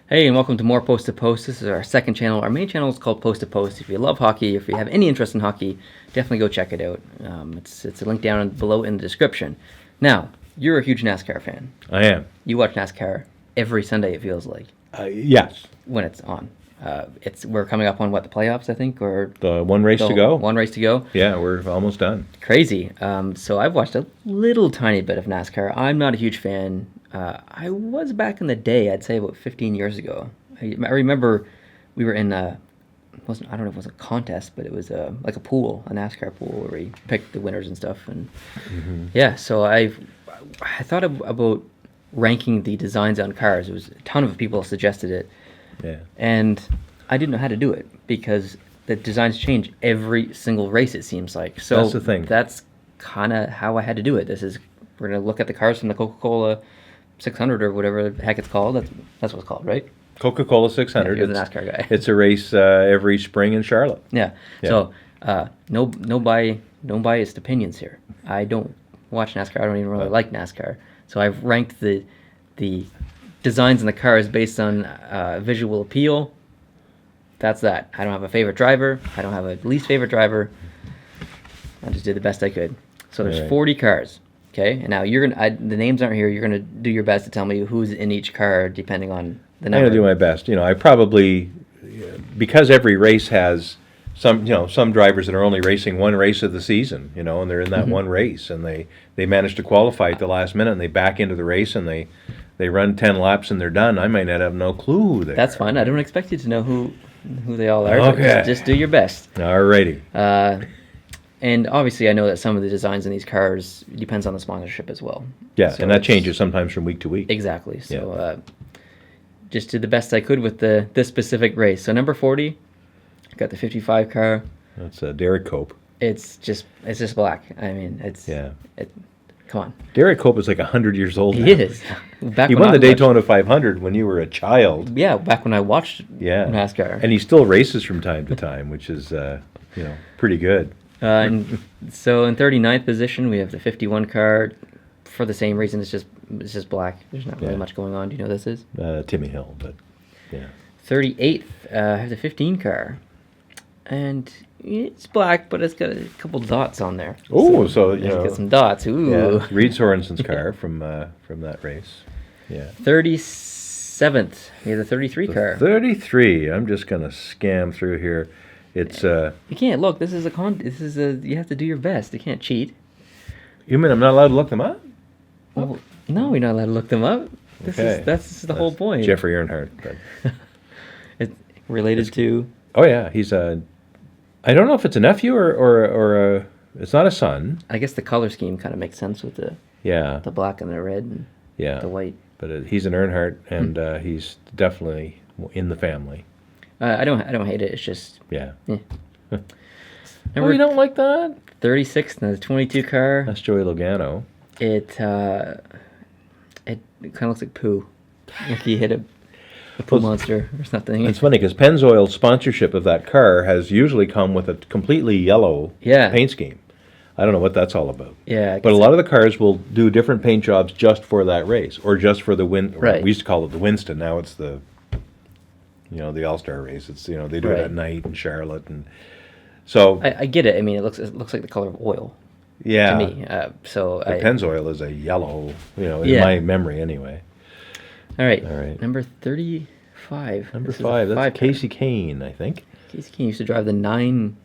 Hey, and welcome to more Post to Post. This is our second channel. Our main channel is called Post to Post. If you love hockey, if you have any interest in hockey, definitely go check it out. It's a link down below in the description. Now, you're a huge NASCAR fan. I am. You watch NASCAR every Sunday, it feels like, Yes. when it's on. We're coming up on, what, the playoffs, I think? Or The one race to go? One race to go. Yeah, we're almost done. Crazy. So I've watched a little tiny bit of NASCAR. I'm not a huge fan. I was back in the day, I'd say about 15 years ago. I remember we were in I don't know if it was a contest, but it was like a pool, a NASCAR pool, where we picked the winners and stuff. And yeah, so I thought about ranking the designs on cars. It was a ton of people suggested it. Yeah. And I didn't know how to do it because the designs change every single race, it seems like. So That's the thing. That's kind of how I had to do it. We're going to look at the cars from the Coca-Cola 600 or whatever the heck it's called. That's what it's called, right? Coca-Cola 600. Yeah, you're the NASCAR guy. It's a race every spring in Charlotte. Yeah. So no biased opinions here. I don't watch NASCAR. I don't even really like NASCAR. So I've ranked the designs in the cars based on visual appeal. That's that. I don't have a favorite driver. I don't have a least favorite driver. I just did the best I could. So there's 40 cars. Okay, and now the names aren't here. You're gonna do your best to tell me who's in each car, depending on the number. I'm gonna do my best. I probably, because every race has some drivers that are only racing one race of the season, and they're in that one race, and they manage to qualify at the last minute, and they back into the race, and they run 10 laps, and they're done. I might not have no clue who they That's are. fine. I don't expect you to know who they all are. Okay. Just do your best. Alrighty. And obviously, I know that some of the designs in these cars depends on the sponsorship as well. Yeah, So and that it's- changes sometimes from week to week. Exactly. So just did the best I could with this specific race. So number 40, got the 55 car. That's Derek Cope. It's just black. I mean, come on. Derek Cope is like 100 years old now. He is. Back He when won I the watched- Daytona 500 when you were a child. Yeah, back when I watched NASCAR. And he still races from time to time, which is pretty good. And so in 39th position, we have the 51 car. For the same reason, it's just black. There's not really much going on. Do you know what this is? Timmy Hill, but yeah. 38th, I have the 15 car, and it's black, but it's got a couple dots on there. Oh, so it's got some dots. Ooh. Yeah, Reed Sorensen's car from that race. Yeah. 37th, we have the 33 car. 33. I'm just gonna scam through here. It's You can't look. This is you have to do your best. You can't cheat. You mean I'm not allowed to look them up? Well, no, we're not allowed to look them up. That's the whole point. Jeffrey Earnhardt. But. It's related to. Oh yeah, he's a. I don't know if it's a nephew or a. It's not a son. I guess the color scheme kind of makes sense with the black and the red and the white. But he's an Earnhardt, and he's definitely in the family. I don't hate it. It's just Yeah. Number You don't like that? 36th, the 22 car. That's Joey Logano. It kind of looks like poo. Like he hit a poo monster or something. It's funny because Pennzoil's sponsorship of that car has usually come with a completely yellow paint scheme. I don't know what that's all about. Yeah. But a lot of the cars will do different paint jobs just for that race, or just for the win. Right. We used to call it the Winston. Now it's the the All-Star race. It's they do it at night in Charlotte, and so I get it. I mean, it looks like the color of oil. Yeah. To me, the Pennzoil is a yellow. In my memory anyway. All right. All right. Number 35. Number 5. That's Casey Kane, I think. Casey Kane used to drive the 9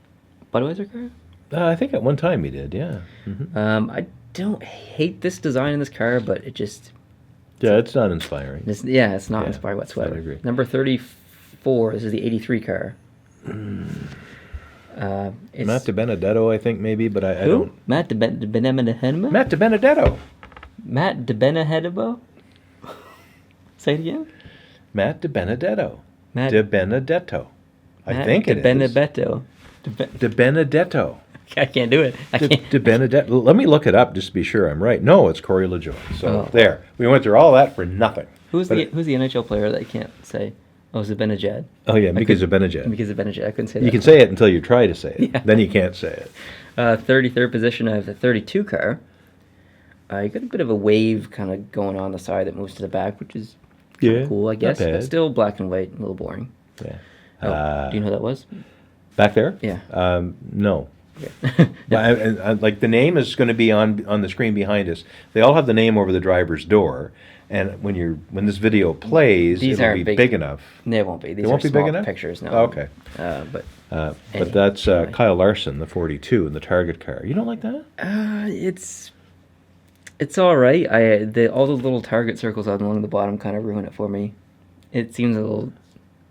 Budweiser car. I think at one time he did. Yeah. Mm-hmm. I don't hate this design in this car, but it just. Yeah, it's not inspiring. It's not inspired whatsoever. I agree. Number 34. This is the 83 car. Matt DiBenedetto, I think maybe, but I don't. Matt DiBenedetto. Matt DiBenedetto. Matt DiBenedetto. Say it again. Matt DiBenedetto. Matt DiBenedetto. I think it is. DiBenedetto. DiBenedetto. I can't do it. DiBenedetto. Let me look it up just to be sure I'm right. No, it's Corey LaJoie. So there. We went through all that for nothing. Who's the NHL player that I can't say? Oh, Zibanejad. Oh, yeah, Mika Zibanejad. Mika Zibanejad. I couldn't say that. You can say it until you try to say it. Yeah. Then you can't say it. 33rd position, I have the 32 car. You got a bit of a wave kind of going on the side that moves to the back, which is Yeah, cool, I not guess. But bad. still black and white, a little boring. Yeah. Oh, do you know who that was? Back there? Yeah. No. Okay. But like the name is going to be on the screen behind us. They all have the name over the driver's door, and when this video plays, These it'll aren't be big. big enough. They won't be. These They won't are be big small enough? pictures. No. Oh, okay. But But that's anyway. Kyle Larson, the 42 in the Target car. You don't like that? It's all right. All the little target circles along the bottom kind of ruin it for me. It seems a little,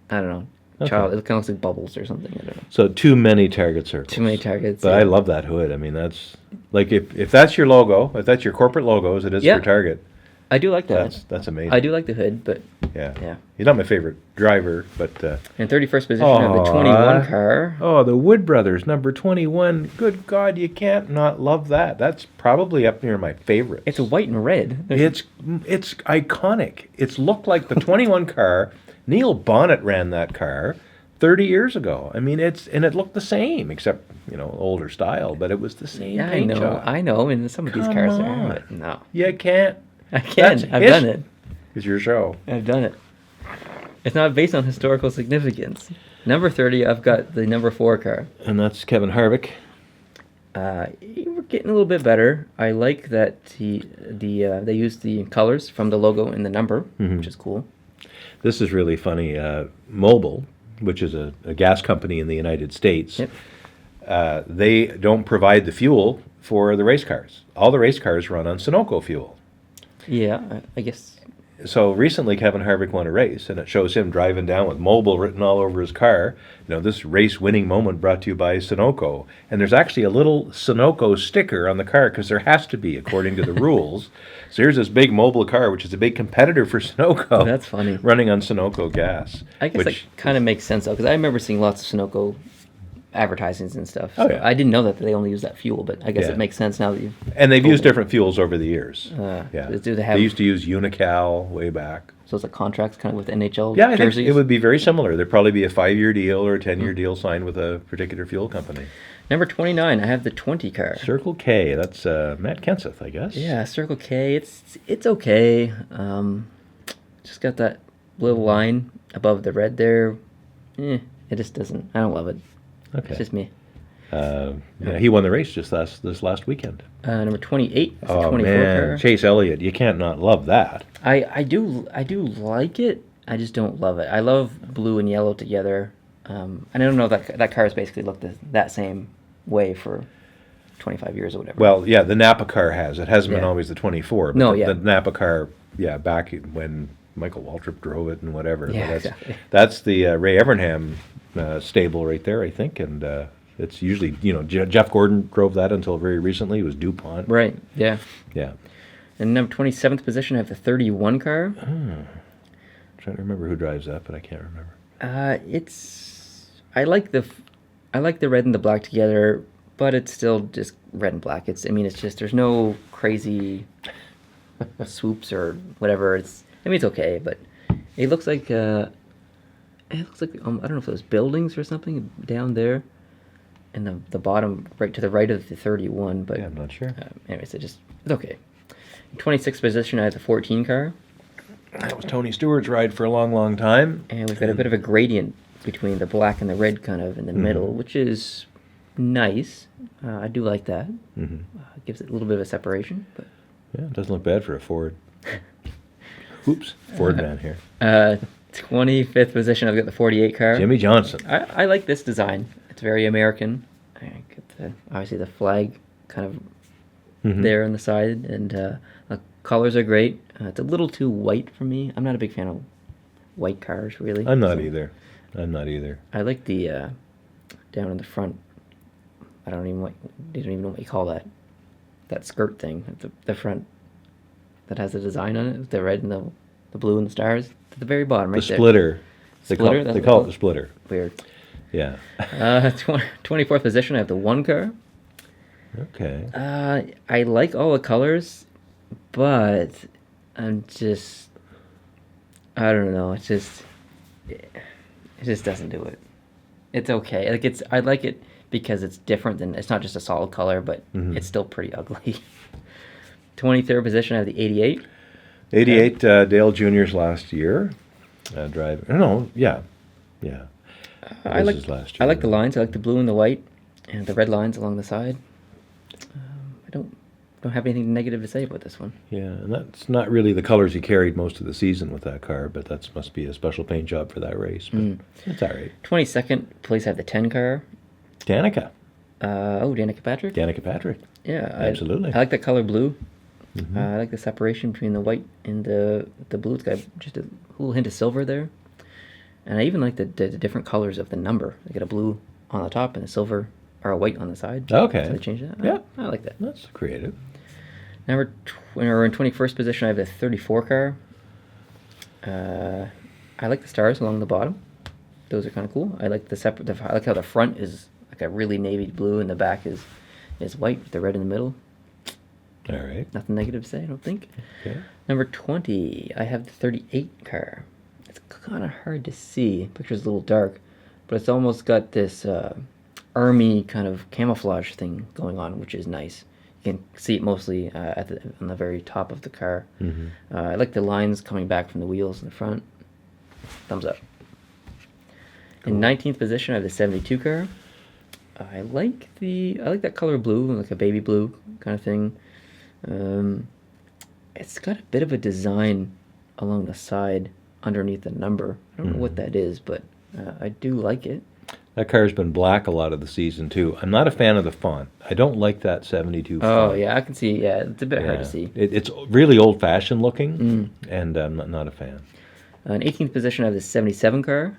I don't know, Okay. child. It kind of looks like bubbles or something. I don't know. So too many target circles. Too many targets. But yeah. I love that hood. I mean, that's like if that's your logo, if that's your corporate logo, as it is Yeah. for Target, I do like that. that's amazing. I do like the hood, but Yeah. yeah. He's not my favorite driver, but In 31st position, I have the 21 car. Oh, the Wood Brothers, number 21. Good God, you can't not love that. That's probably up near my favorites. It's white and red. It's iconic. It's looked like the 21 car. Neil Bonnet ran that car 30 years ago. I mean, it looked the same, except, older style, but it was the same Yeah, paint I know. job. I know. And some of these Come cars on. are, but no. You can't. I can. That's I've done it. It's your show. I've done it. It's not based on historical significance. Number 30, I've got the number 4 car. And that's Kevin Harvick. We're getting a little bit better. I like that they used the colors from the logo and the number, Mm-hmm. which is cool. This is really funny. Mobil, which is a gas company in the United States, Yep. they don't provide the fuel for the race cars. All the race cars run on Sunoco fuel. Yeah, I guess. So recently Kevin Harvick won a race, and it shows him driving down with Mobil written all over his car. This race-winning moment brought to you by Sunoco. And there's actually a little Sunoco sticker on the car, because there has to be, according to the rules. So here's this big Mobil car, which is a big competitor for Sunoco. That's funny. Running on Sunoco gas. I guess that kind of makes sense, though, because I remember seeing lots of Sunoco advertisings and stuff. Oh, So yeah. I didn't know that they only use that fuel, but I guess Yeah. it makes sense now that you've... And they've told used me. different fuels over the years. Do they have... They used to use Unical way back. So it's like contracts kind of with NHL Yeah, I think jerseys? it would be very similar. There'd probably be a 5-year deal or a 10-year deal signed with a particular fuel company. Number 29, I have the 20 car. Circle K, that's Matt Kenseth, I guess. Yeah, Circle K. It's okay. Just got that little line above the red there. It just doesn't. I don't love it. Okay. It's just me. Yeah, he won the race just this last weekend. Number 28. It's the Oh 24 man, car. Chase Elliott, you can't not love that. I do like it. I just don't love it. I love blue and yellow together. And I don't know that car has basically looked that same way for 25 years or whatever. Well, yeah, the Napa car has. It hasn't been Yeah. always the 24. But No, the, yeah. the Napa car, yeah, back when Michael Waltrip drove it and whatever. Yeah, But exactly. That's the Ray Evernham stable right there, I think, and it's usually Jeff Gordon drove that until very recently. It was DuPont. Right. Yeah. Yeah. And number 27th position, I have the 31 car. Trying to remember who drives that, but I can't remember. I like the red and the black together, but it's still just red and black. It's just there's no crazy swoops or whatever. It's okay, but it looks like I don't know if those buildings or something down there, and the bottom right to the right of the 31. But Yeah, I'm not sure. anyways, it's okay. In 26th position, I have the 14 car, That was Tony Stewart's ride for a long, long time. and we've got a bit of a gradient between the black and the red kind of in the middle, which is nice. I do like that. Mm-hmm. It gives it a little bit of a separation. But Yeah, it doesn't look bad for a Ford. Oops, Ford man here. 25th position, I've got the 48 car. Jimmy Johnson. I like this design. It's very American. I get obviously the flag kind of Mhm. there on the side, and the colors are great. It's a little too white for me. I'm not a big fan of white cars, really. I'm not So either. I'm not either. I like the down in the front. I don't even know what you call that. That skirt thing at the front that has the design on it, the red and the blue and the stars at the very bottom, right The there. splitter. They Splitter, that's they what call they it the splitter. Weird. Yeah. 24th position, I have the 1 car. Okay. I like all the colors, but I don't know. It just doesn't do it. It's okay. I like it because it's different than, it's not just a solid color, but Mhm. it's still pretty ugly. 23rd position, I have the 88. 88 Dale Jr.'s last year. No, yeah. I This like is last I year. like the lines. I like the blue and the white, and the red lines along the side. I don't have anything negative to say about this one. Yeah, and that's not really the colors he carried most of the season with that car, but that must be a special paint job for that race. But it's all right. 22nd place, I have the 10 car. Danica. Danica Patrick. Danica Patrick. Yeah, Absolutely. I like that color blue. I like the separation between the white and the blue. It's got just a little hint of silver there. And I even like the different colors of the number. They got a blue on the top and a silver or a white on the side. Okay. So they changed that. Yeah. I like that. That's creative. We're in 21st position. I have the 34 car. I like the stars along the bottom. Those are kind of cool. I like I like how the front is like a really navy blue and the back is white with the red in the middle. All right. Nothing negative to say, I don't think. Okay. Number 20, I have the 38 car. It's kind of hard to see. The picture's a little dark, but it's almost got this army kind of camouflage thing going on, which is nice. You can see it mostly on the very top of the car. I like the lines coming back from the wheels in the front. Thumbs up. In 19th position, I have the 72 car. I like that color blue, like a baby blue kind of thing. It's got a bit of a design along the side underneath the number. I don't know what that is, but I do like it. That car's been black a lot of the season, too. I'm not a fan of the font. I don't like that 72 font. Oh, yeah, I can see. Yeah, it's a bit hard to see. It's really old-fashioned looking, and I'm not a fan. In 18th position, I have the 77 car.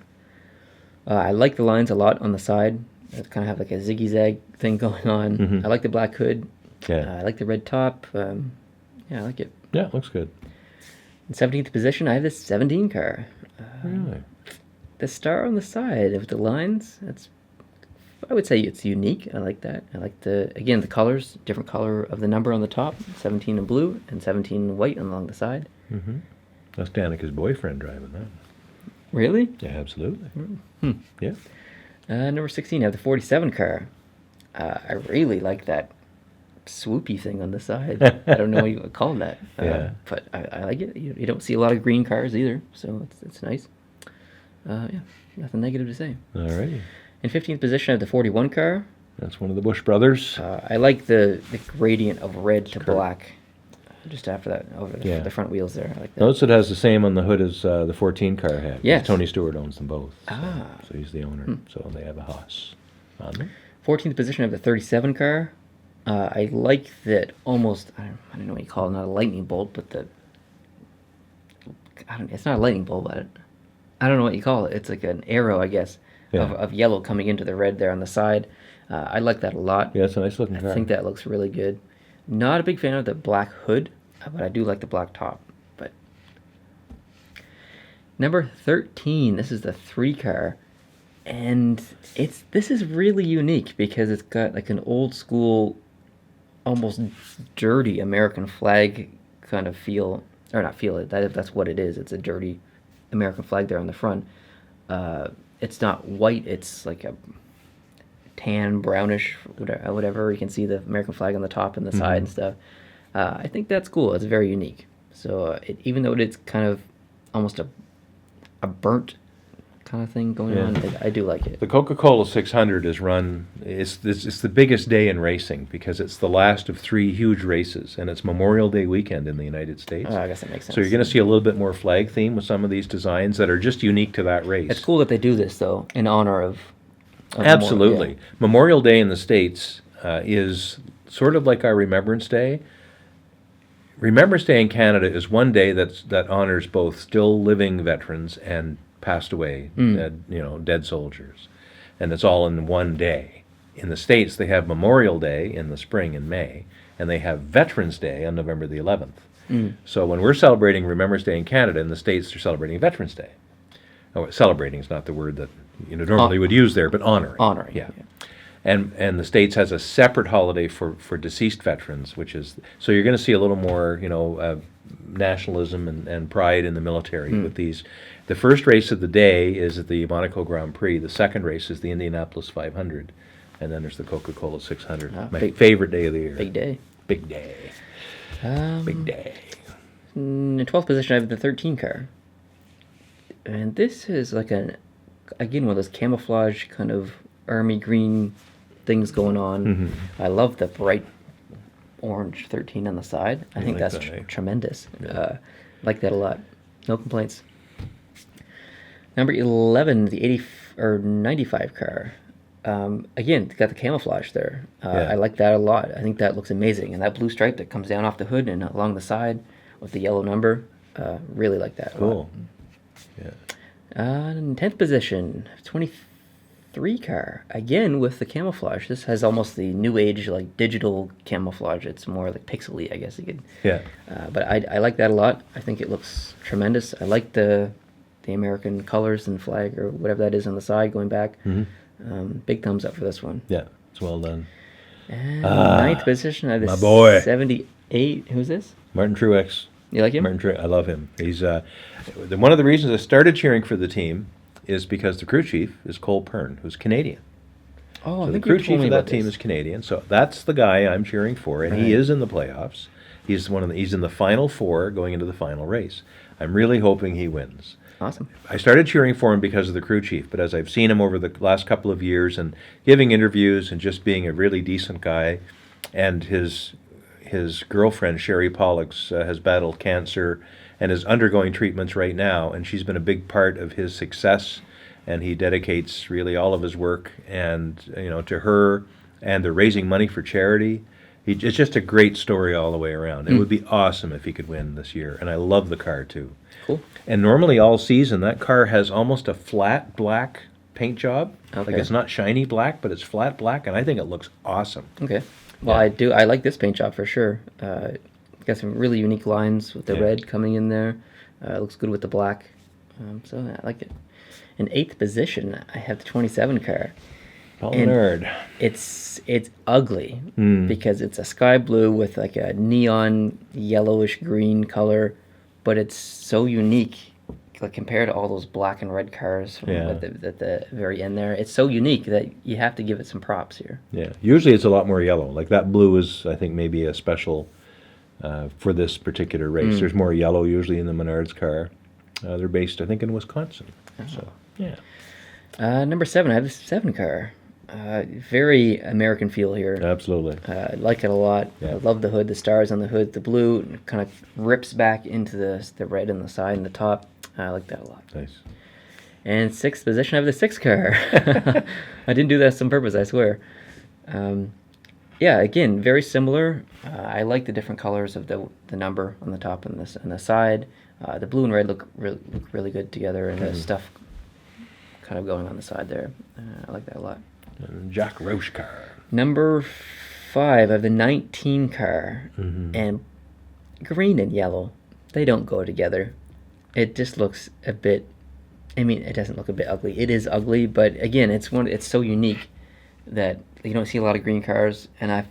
I like the lines a lot on the side. It kind of have like a ziggy-zag thing going on. I like the black hood. Yeah. I like the red top. I like it. Yeah, it looks good. In 17th position, I have this 17 car. Really? The star on the side of the lines, I would say it's unique. I like that. I like the colors, different color of the number on the top, 17 in blue and 17 in white along the side. That's Danica's boyfriend driving that. Really? Yeah, absolutely. Yeah. Number 16, I have the 47 car. I really like that swoopy thing on the side. I don't know what you would call that. Yeah. But I like it. You don't see a lot of green cars either, so it's nice. Yeah, nothing negative to say. All righty. In 15th position, I have the 41 car. That's one of the Bush brothers. I like the gradient of red to black. Just after that, over the front wheels there. I like that. Notice it has the same on the hood as the 14 car had. Yes. Tony Stewart owns them both. So he's the owner. So they have a Haas on them. 14th position, I have the 37 car. I like that almost, I don't know what you call it, not a lightning bolt, but it's not a lightning bolt, but I don't know what you call it. It's like an arrow, I guess, of yellow coming into the red there on the side. I like that a lot. Yeah, it's a nice looking car. I think that looks really good. Not a big fan of the black hood, but I do like the black top. But number 13, this is the 3 car, and this is really unique because it's got like an old school, almost dirty American flag kind of feel, or not feel it. That's what it is. It's a dirty American flag there on the front. It's not white. It's like a tan, brownish, whatever. You can see the American flag on the top and the side and stuff. I think that's cool. It's very unique. So even though it's kind of almost a burnt kind of thing going on, I do like it. The Coca-Cola 600 is run, it's the biggest day in racing because it's the last of 3 huge races, and it's Memorial Day weekend in the United States. I guess that makes sense. So you're going to see a little bit more flag theme with some of these designs that are just unique to that race. It's cool that they do this, though, in honor of Absolutely. Memorial Day in the States is sort of like our Remembrance Day. Remembrance Day in Canada is one day that honors both still living veterans and passed away, dead soldiers. And it's all in one day. In the States, they have Memorial Day in the spring in May, and they have Veterans Day on November the 11th. So when we're celebrating Remembrance Day in Canada, in the States, they're celebrating Veterans Day. Oh, celebrating is not the word that normally would use there, but honoring. Honoring, yeah. And the States has a separate holiday for deceased veterans, which is, so you're going to see a little more, nationalism and pride in the military with these. The first race of the day is at the Monaco Grand Prix. The second race is the Indianapolis 500. And then there's the Coca-Cola 600. My favorite day of the year. Big day. Big day. Big day. In 12th position, I have the 13 car. And this is like again, one of those camouflage kind of army green things going on. I love the bright orange 13 on the side. I think like that's that, eh? tremendous. Like that a lot. No complaints. Number 11, the 80 or 95 car. Again, got the camouflage there. Yeah. I like that a lot. I think that looks amazing. And that blue stripe that comes down off the hood and along the side with the yellow number, really like that a lot. Cool. Yeah. In 10th position, 23 car. Again, with the camouflage. This has almost the new age, like, digital camouflage. It's more like pixely, I guess you could. Yeah. But I like that a lot. I think it looks tremendous. I like the American colors and flag or whatever that is on the side going back. Big thumbs up for this one. Yeah. It's well done. And ninth position, I have my this boy. 78. Who's this? Martin Truex. You like him? Martin Truex. I love him. He's one of the reasons I started cheering for the team is because the crew chief is Cole Pearn, who's Canadian. Oh, I So the think crew you told chief me of that about team this. is Canadian. So that's the guy I'm cheering for, and he Right. is in the playoffs. He's he's in the final four going into the final race. I'm really hoping he wins. Awesome. I started cheering for him because of the crew chief, but as I've seen him over the last couple of years and giving interviews and just being a really decent guy, and his girlfriend Sherry Pollux has battled cancer and is undergoing treatments right now, and she's been a big part of his success, and he dedicates really all of his work and to her, and they're raising money for charity. It's just a great story all the way around. It would be awesome if he could win this year, and I love the car too. Cool. And normally all season, that car has almost a flat black paint job. Okay. Like it's not shiny black, but it's flat black, and I think it looks awesome. Okay. Well, I like this paint job for sure. Got some really unique lines with the Yeah. red coming in there. It looks good with the black. So I like it. In 8th position, I have the 27 car. Paul And Nerd. It's ugly because it's a sky blue with like a neon yellowish green color, but it's so unique. Like compared to all those black and red cars from Yeah. at the very end there, it's so unique that you have to give it some props here. Yeah. Usually it's a lot more yellow. Like that blue is, I think, maybe a special for this particular race. There's more yellow usually in the Menards car. They're based, I think, in Wisconsin. So, yeah. Number 7, I have the 7 car. Very American feel here. Absolutely. I like it a lot. Yeah. I love the hood, the stars on the hood, the blue kind of rips back into the red on the side and the top. I like that a lot. Nice. And 6th position, I have the 6 car. I didn't do that on purpose, I swear. Yeah, again, very similar. I like the different colors of the number on the top and the side. The blue and red look really good together, and the stuff kind of going on the side there. I like that a lot. And Jack Roche car. Number 5, I have the 19 car, and green and yellow, they don't go together. It just looks a bit. I mean, it doesn't look a bit ugly. It is ugly, but again, it's so unique that you don't see a lot of green cars, and I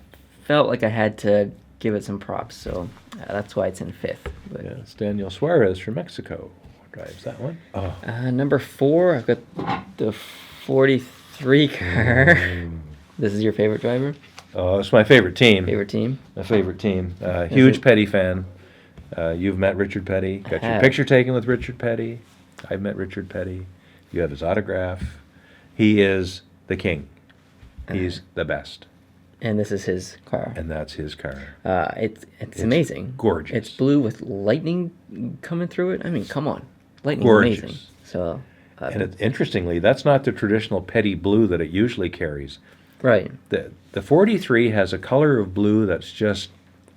felt like I had to give it some props, so that's why it's in 5th. But, Yeah, it's Daniel Suarez from Mexico drives that one. Oh, number 4, I've got the 43 car. This is your favorite driver? it's my favorite team. Favorite team? My favorite team. Huge it? Petty fan. You've met Richard Petty. Got your have. picture taken with Richard Petty. I've met Richard Petty. You have his autograph. He is the king. He's the best. And this is his car. And that's his car. It's amazing. gorgeous. It's blue with lightning coming through it. I mean, come on. Lightning's Gorgeous. amazing. So, And interestingly, that's not the traditional Petty blue that it usually carries. right. The 43 has a color of blue that's just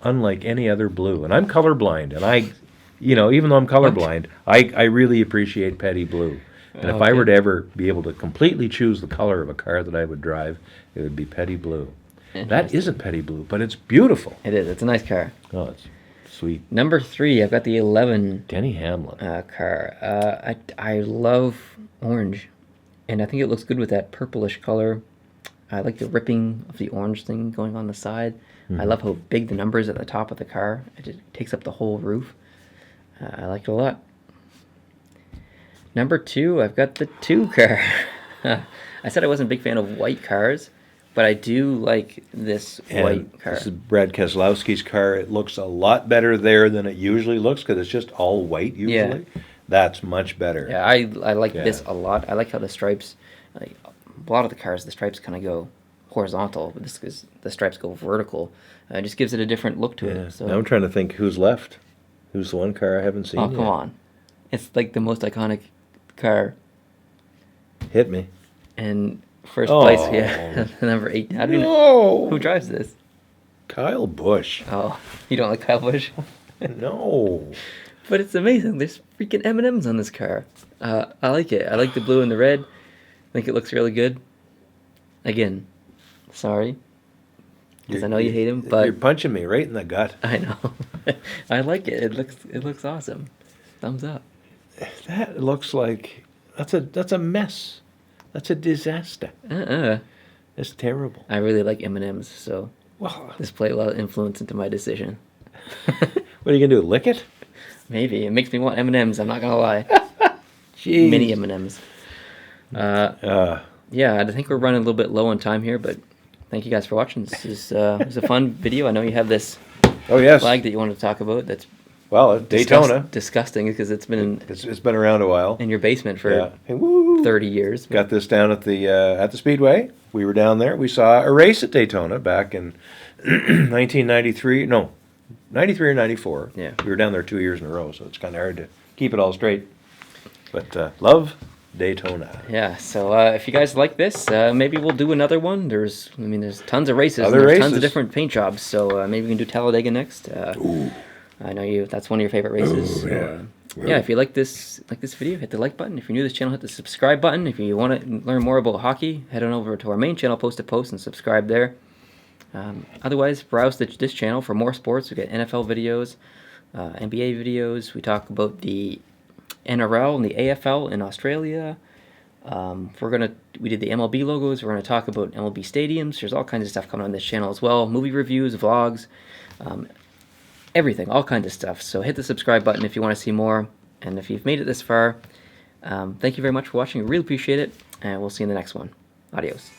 unlike any other blue. And I'm colorblind, and even though I'm colorblind, I really appreciate Petty blue. And if I were to ever be able to completely choose the color of a car that I would drive, it would be Petty blue. That isn't Petty blue, but it's beautiful. It is. It's a nice car. Oh, it's sweet. Number 3, I've got the 11 Denny Hamlin. car. I love orange, and I think it looks good with that purplish color. I like the ripping of the orange thing going on the side. I love how big the number is at the top of the car. It just takes up the whole roof. I like it a lot. Number 2, I've got the 2 car. I said I wasn't a big fan of white cars, but I do like this And white car. this is Brad Keselowski's car. It looks a lot better there than it usually looks because it's just all white usually. That's much better. Yeah, I like Yeah. this a lot. I like how the stripes, like a lot of the cars, the stripes kind of go horizontal, but this is the stripes go vertical. It just gives it a different look to Yeah. it. So Now I'm trying to think who's left. Who's the one car I haven't seen oh, yet? come on. It's like the most iconic car. Hit me. And first Oh. place, yeah, number 8. I don't even, No. who drives this? Kyle Busch. Oh, you don't like Kyle Busch? No. But it's amazing. There's freaking M&Ms on this car. I like it. I like the blue and the red. I think it looks really good. Again, sorry, because I know you hate him, but You're punching me right in the gut. I know. I like it. It looks awesome. Thumbs up. That looks like that's a mess. That's a disaster. It's terrible. I really like M&Ms, so Well, this played a lot of influence into my decision. what are you gonna do? Lick it? Maybe it makes me want M&Ms. I'm not gonna lie. Jeez. Mini M&Ms. Yeah, I think we're running a little bit low on time here, but thank you guys for watching. This is it was a fun video. I know you have this Oh yes. flag that you wanted to talk about. That's Well, Daytona. disgusting because it's been It's been around a while. in your basement for Yeah. Hey, woo. 30 years. Got this down at the Speedway. We were down there. We saw a race at Daytona back in 1993. No, 93 or 94. Yeah. We were down there 2 years in a row, so it's kind of hard to keep it all straight. But love Daytona. Yeah, so if you guys like this, maybe we'll do another one. There's tons of races. Other and there's tons of races. different paint jobs. So maybe we can do Talladega next. I know that's one of your favorite races. So, yeah, if you like this video, hit the like button. If you're new to this channel, hit the subscribe button. If you want to learn more about hockey, head on over to our main channel, post to post, and subscribe there. Otherwise, browse this channel for more sports. We got NFL videos, NBA videos. We talk about the NRL and the AFL in Australia. We did the MLB logos. We're gonna talk about MLB stadiums. There's all kinds of stuff coming on this channel as well. Movie reviews, vlogs, everything, all kinds of stuff. So hit the subscribe button if you want to see more. And if you've made it this far, thank you very much for watching. I really appreciate it. And we'll see you in the next one. Adios.